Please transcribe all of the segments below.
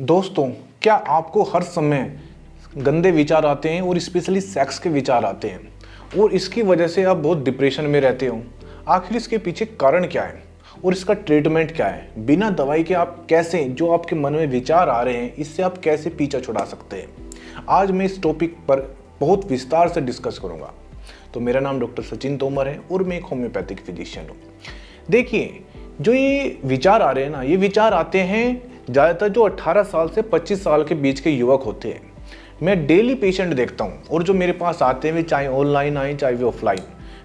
दोस्तों, क्या आपको हर समय गंदे विचार आते हैं और स्पेशली सेक्स के विचार आते हैं और इसकी वजह से आप बहुत डिप्रेशन में रहते हो? आखिर इसके पीछे कारण क्या है और इसका ट्रीटमेंट क्या है? बिना दवाई के आप कैसे जो आपके मन में विचार आ रहे हैं इससे आप कैसे पीछा छुड़ा सकते हैं? आज मैं इस टॉपिक पर बहुत विस्तार से डिस्कस करूंगा। तो मेरा नाम डॉक्टर सचिन तोमर है और मैं एक होम्योपैथिक फिजिशियन हूँ। देखिए, जो ये विचार आ रहे हैं ना, ये विचार आते हैं ज़्यादातर जो 18 साल से 25 साल के बीच के युवक होते हैं। मैं डेली पेशेंट देखता हूँ और जो मेरे पास आते हैं वे चाहे ऑनलाइन आए चाहे वे ऑफलाइन,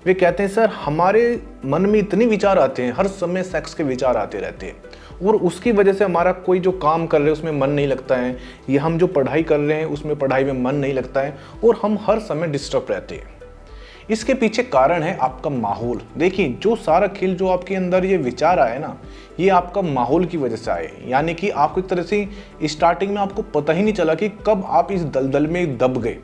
वे कहते हैं सर हमारे मन में इतने विचार आते हैं, हर समय सेक्स के विचार आते रहते हैं और उसकी वजह से हमारा कोई जो काम कर रहे हैं उसमें मन नहीं लगता है, या हम जो पढ़ाई कर रहे हैं उसमें पढ़ाई में मन नहीं लगता है और हम हर समय डिस्टर्ब रहते हैं। इसके पीछे कारण है आपका माहौल। देखिए, जो सारा खेल जो आपके अंदर ये विचार आए ना, ये आपका माहौल की वजह से आए। यानी कि आपको एक तरह से स्टार्टिंग में आपको पता ही नहीं चला कि कब आप इस दलदल में दब गए।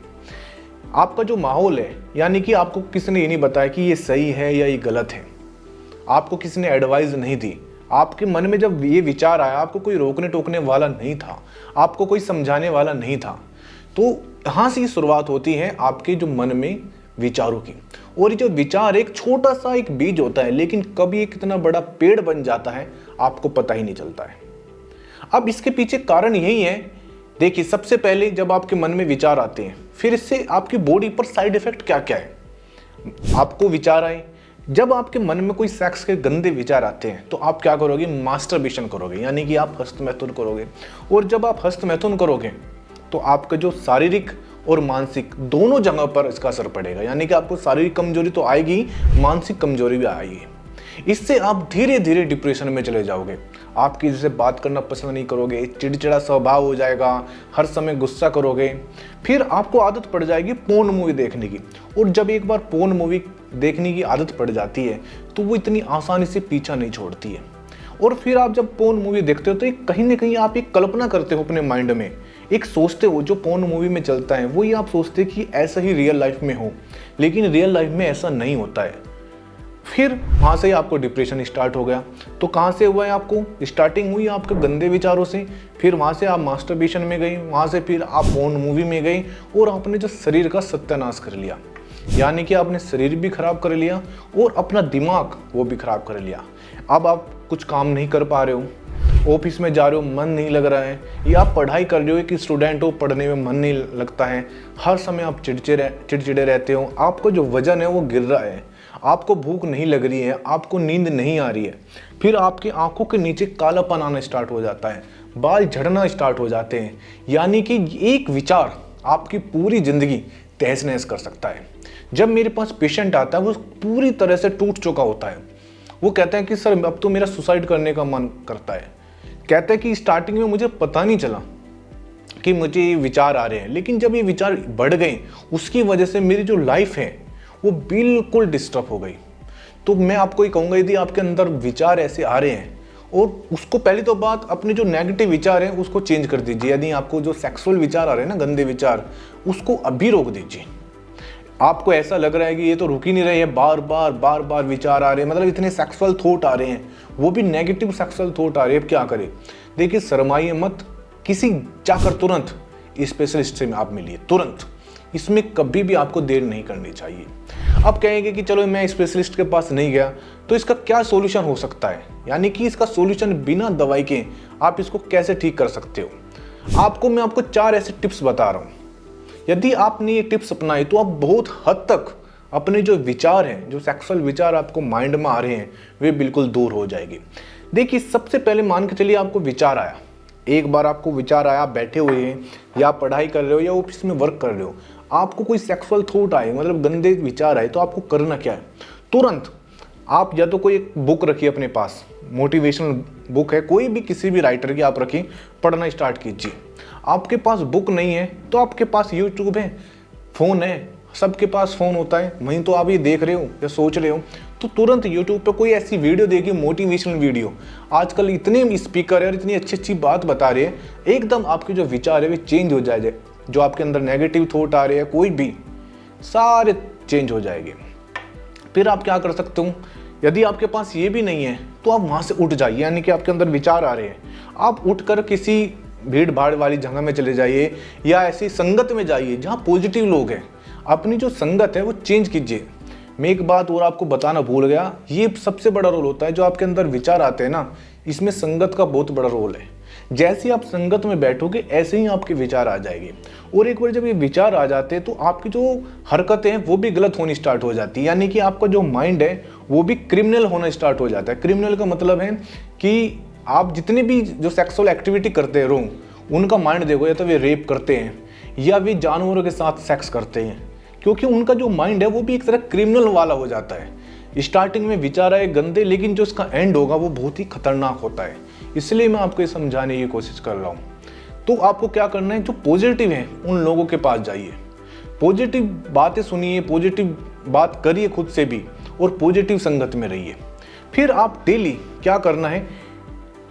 आपका जो माहौल है, यानी कि आपको किसी ने ये नहीं बताया कि ये सही है या ये गलत है, आपको किसी ने एडवाइस नहीं दी। आपके मन में जब ये विचार आया, आपको कोई रोकने टोकने वाला नहीं था, आपको कोई समझाने वाला नहीं था। तो यहाँ से शुरुआत होती है आपके जो मन में विचारों की। और ये जो विचार एक छोटा सा एक बीज होता है, लेकिन कब ये कितना बड़ा पेड़ बन जाता है आपको पता ही नहीं चलता है। अब इसके पीछे कारण यही है। देखिए, सबसे पहले जब आपके मन में विचार आते हैं, फिर इससे आपकी बॉडी पर साइड इफेक्ट क्या क्या है। आपको विचार आए, जब आपके मन में कोई सेक्स के गंदे विचार आते हैं तो आप क्या करोगे? मास्टरबेशन करोगे, यानी कि आप हस्तमैथुन करोगे। और जब आप हस्तमैथुन करोगे तो आपका जो शारीरिक और मानसिक दोनों जगह पर इसका असर पड़ेगा। यानी कि आपको शारीरिक कमजोरी तो आएगी, मानसिक कमजोरी भी आएगी। इससे आप धीरे धीरे डिप्रेशन में चले जाओगे। आप किसी से बात करना पसंद नहीं करोगे, चिड़चिड़ा स्वभाव हो जाएगा, हर समय गुस्सा करोगे। फिर आपको आदत पड़ जाएगी पोर्न मूवी देखने की। और जब एक बार पोर्न मूवी देखने की आदत पड़ जाती है तो वो इतनी आसानी से पीछा नहीं छोड़ती है। और फिर आप जब पोर्न मूवी देखते हो तो कहीं ना कहीं आप एक कल्पना करते हो अपने माइंड में, एक सोचते हो जो पोर्न मूवी में चलता है वही आप सोचते कि ऐसा ही रियल लाइफ में हो, लेकिन रियल लाइफ में ऐसा नहीं होता है। फिर वहाँ से आपको डिप्रेशन स्टार्ट हो गया। तो कहाँ से हुआ है? आपको स्टार्टिंग हुई आपके गंदे विचारों से, फिर वहाँ से आप मास्टरबेशन में गई, वहाँ से फिर आप पोर्न मूवी में गई और आपने जो शरीर का सत्यानाश कर लिया। यानी कि आपने शरीर भी खराब कर लिया और अपना दिमाग वो भी खराब कर लिया। अब आप कुछ काम नहीं कर पा रहे हो, ऑफिस में जा रहे हो मन नहीं लग रहा है, या आप पढ़ाई कर रहे हो, एक स्टूडेंट हो पढ़ने में मन नहीं लगता है, हर समय आप चिड़चिड़े रहते हो, आपका जो वजन है वो गिर रहा है, आपको भूख नहीं लग रही है, आपको नींद नहीं आ रही है, फिर आपकी आंखों के नीचे कालापन आना स्टार्ट हो जाता है, बाल झड़ना स्टार्ट हो जाते हैं। यानी कि एक विचार आपकी पूरी जिंदगी तहस नहस कर सकता है। जब मेरे पास पेशेंट आता है वो पूरी तरह से टूट चुका होता है, वो कहते हैं कि सर अब तो मेरा सुसाइड करने का मन करता है। कहते हैं कि स्टार्टिंग में मुझे पता नहीं चला कि मुझे ये विचार आ रहे हैं, लेकिन जब ये विचार बढ़ गए उसकी वजह से मेरी जो लाइफ है वो बिल्कुल डिस्टर्ब हो गई। तो मैं आपको ये कहूँगा, यदि आपके अंदर विचार ऐसे आ रहे हैं और उसको पहली तो बात अपने जो नेगेटिव विचार हैं उसको चेंज कर दीजिए। यदि आपको जो सेक्सुअल विचार आ रहे हैं ना, गंदे विचार, उसको अभी रोक दीजिए। आपको ऐसा लग रहा है कि ये तो रुक ही नहीं रहे हैं, बार बार विचार आ रहे हैं, मतलब इतने सेक्सुअल थॉट आ रहे हैं, वो भी नेगेटिव सेक्सुअल थॉट आ रहे हैं। अब क्या करें? देखिए, शर्माइए मत, किसी जाकर तुरंत स्पेशलिस्ट से आप मिलिए, तुरंत। इसमें कभी भी आपको देर नहीं करनी चाहिए। अब कहेंगे कि चलो मैं स्पेशलिस्ट के पास नहीं गया, तो इसका क्या सॉल्यूशन हो सकता है? यानी कि इसका सॉल्यूशन बिना दवाई के आप इसको कैसे ठीक कर सकते हो? मैं आपको 4 ऐसे टिप्स बता रहा हूँ। यदि आपने ये टिप्स अपनाए तो आप बहुत हद तक अपने जो विचार हैं, जो सेक्सुअल विचार आपको माइंड में आ रहे हैं, वे बिल्कुल दूर हो जाएंगे। देखिए, सबसे पहले मान के चलिए आपको विचार आया, एक बार आपको विचार आया, बैठे हुए हैं या पढ़ाई कर रहे हो या ऑफिस में वर्क कर रहे हो, आपको कोई सेक्सुअल थॉट आए, मतलब गंदे विचार आए, तो आपको करना क्या है? तुरंत आप या तो कोई एक बुक रखिए अपने पास, मोटिवेशनल बुक है, कोई भी किसी भी राइटर की आप रखिए, पढ़ना स्टार्ट कीजिए। आपके पास बुक नहीं है तो आपके पास यूट्यूब है, फ़ोन है, सबके पास फ़ोन होता है, वहीं तो आप ये देख रहे हो या सोच रहे हो, तो तुरंत यूट्यूब पे कोई ऐसी वीडियो देखिए, मोटिवेशनल वीडियो। आजकल इतने स्पीकर है और इतनी अच्छी अच्छी बात बता रहे हैं, एकदम आपके जो विचार है वे चेंज हो जाए, जो आपके अंदर नेगेटिव थॉट आ रहे हैं कोई भी, सारे चेंज हो जाएंगे। फिर आप क्या कर सकते हो? यदि आपके पास ये भी नहीं है तो आप वहाँ से उठ जाइए। यानी कि आपके अंदर विचार आ रहे हैं, आप उठकर किसी भीड़ भाड़ वाली जगह में चले जाइए या ऐसी संगत में जाइए जहाँ पॉजिटिव लोग हैं। अपनी जो संगत है वो चेंज कीजिए। मैं एक बात और आपको बताना भूल गया, ये सबसे बड़ा रोल होता है जो आपके अंदर विचार आते हैं ना, इसमें संगत का बहुत बड़ा रोल है। जैसे आप संगत में बैठोगे ऐसे ही आपके विचार आ जाएंगे, और एक बार जब ये विचार आ जाते हैं तो आपकी जो हरकतें हैं वो भी गलत होनी स्टार्ट हो जाती है। यानी कि आपका जो माइंड है वो भी क्रिमिनल होना स्टार्ट हो जाता है। क्रिमिनल का मतलब है कि आप जितने भी जो सेक्सुअल एक्टिविटी करते हैं रॉन्ग, उनका माइंड देखो, या तो वे रेप करते हैं या वे जानवरों के साथ सेक्स करते हैं, क्योंकि उनका जो माइंड है वो भी एक तरह क्रिमिनल वाला हो जाता है। स्टार्टिंग में विचार आए गंदे, लेकिन जो उसका एंड होगा वो बहुत ही खतरनाक होता है। इसलिए मैं आपको ये समझाने की कोशिश कर रहा हूँ। तो आपको क्या करना है, जो पॉजिटिव है उन लोगों के पास जाइए, पॉजिटिव बातें सुनिए, पॉजिटिव बात करिए खुद से भी, और पॉजिटिव संगत में रहिए। फिर आप डेली क्या करना है,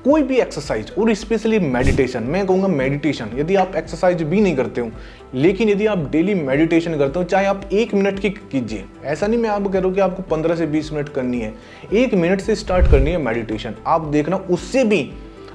कोई भी एक्सरसाइज, और स्पेशली मेडिटेशन, मैं कहूँगा मेडिटेशन। यदि आप एक्सरसाइज भी नहीं करते हो लेकिन यदि आप डेली मेडिटेशन करते हो, चाहे आप 1 मिनट की कीजिए, ऐसा नहीं मैं आपको कह रहा हूँ कि आपको 15 से 20 मिनट करनी है, 1 मिनट से स्टार्ट करनी है मेडिटेशन। आप देखना उससे भी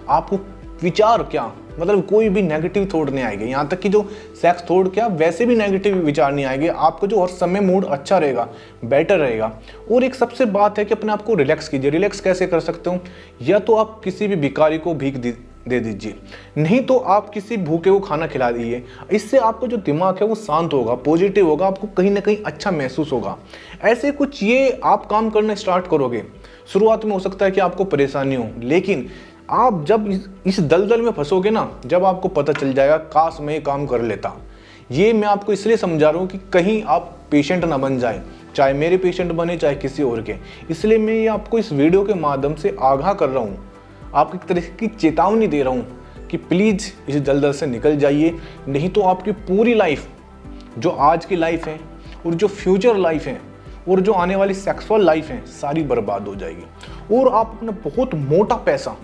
आपको विचार क्या, मतलब कोई भी नेगेटिव थॉट नहीं आएंगे, यहाँ तक कि जो सेक्स थॉट क्या वैसे भी नेगेटिव विचार नहीं आएंगे। आपको जो हर समय मूड अच्छा रहेगा, बेटर रहेगा। और एक सबसे बात है कि अपने आप को रिलैक्स कीजिए। रिलैक्स कैसे कर सकते हो, या तो आप किसी भी भिखारी को भीख दे दीजिए, नहीं तो आप किसी भूखे को खाना खिला दीजिए। इससे आपका जो दिमाग है वो शांत होगा, पॉजिटिव होगा, आपको कहीं ना कहीं अच्छा महसूस होगा। ऐसे कुछ ये आप काम करना स्टार्ट करोगे, शुरुआत में हो सकता है कि आपको परेशानी हो, लेकिन आप जब इस दलदल में फंसोगे ना, जब आपको पता चल जाएगा काश मैं ये काम कर लेता। ये मैं आपको इसलिए समझा रहा हूँ कि कहीं आप पेशेंट ना बन जाए, चाहे मेरे पेशेंट बने चाहे किसी और के। इसलिए मैं ये आपको इस वीडियो के माध्यम से आगाह कर रहा हूँ, आपको एक तरह की चेतावनी दे रहा हूँ कि प्लीज़ इस दलदल से निकल जाइए, नहीं तो आपकी पूरी लाइफ, जो आज की लाइफ है और जो फ्यूचर लाइफ है और जो आने वाली सेक्सुअल लाइफ है, सारी बर्बाद हो जाएगी। और आप अपना बहुत मोटा पैसा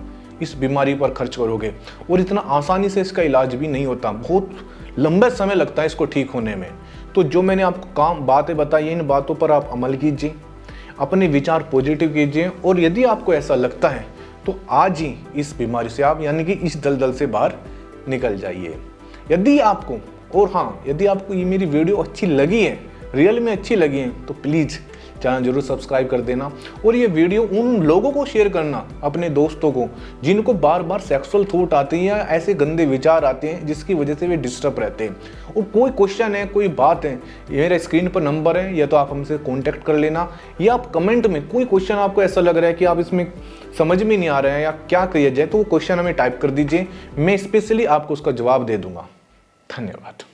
इस बीमारी पर खर्च करोगे, और इतना आसानी से इसका इलाज भी नहीं होता, बहुत लंबा समय लगता है इसको ठीक होने में। तो जो मैंने आपको बातें बताई, इन बातों पर आप अमल कीजिए, अपने विचार पॉजिटिव कीजिए, और यदि आपको ऐसा लगता है तो आज ही इस बीमारी से आप, यानी कि इस दलदल से बाहर निकल जाइए। यदि आपको, और हाँ, यदि आपको ये मेरी वीडियो अच्छी लगी है, रियल में अच्छी लगी है, तो प्लीज़ चैनल जरूर सब्सक्राइब कर देना, और ये वीडियो उन लोगों को शेयर करना, अपने दोस्तों को, जिनको बार बार सेक्सुअल थॉट आते हैं या ऐसे गंदे विचार आते हैं जिसकी वजह से वे डिस्टर्ब रहते हैं। और कोई क्वेश्चन है, कोई बात है, मेरा स्क्रीन पर नंबर है, या तो आप हमसे कॉन्टैक्ट कर लेना, या आप कमेंट में कोई क्वेश्चन आपको ऐसा लग रहा है कि आप इसमें समझ में नहीं आ रहे हैं या क्या किया जाए, तो वो क्वेश्चन हमें टाइप कर दीजिए, मैं स्पेशली आपको उसका जवाब दे दूंगा। धन्यवाद।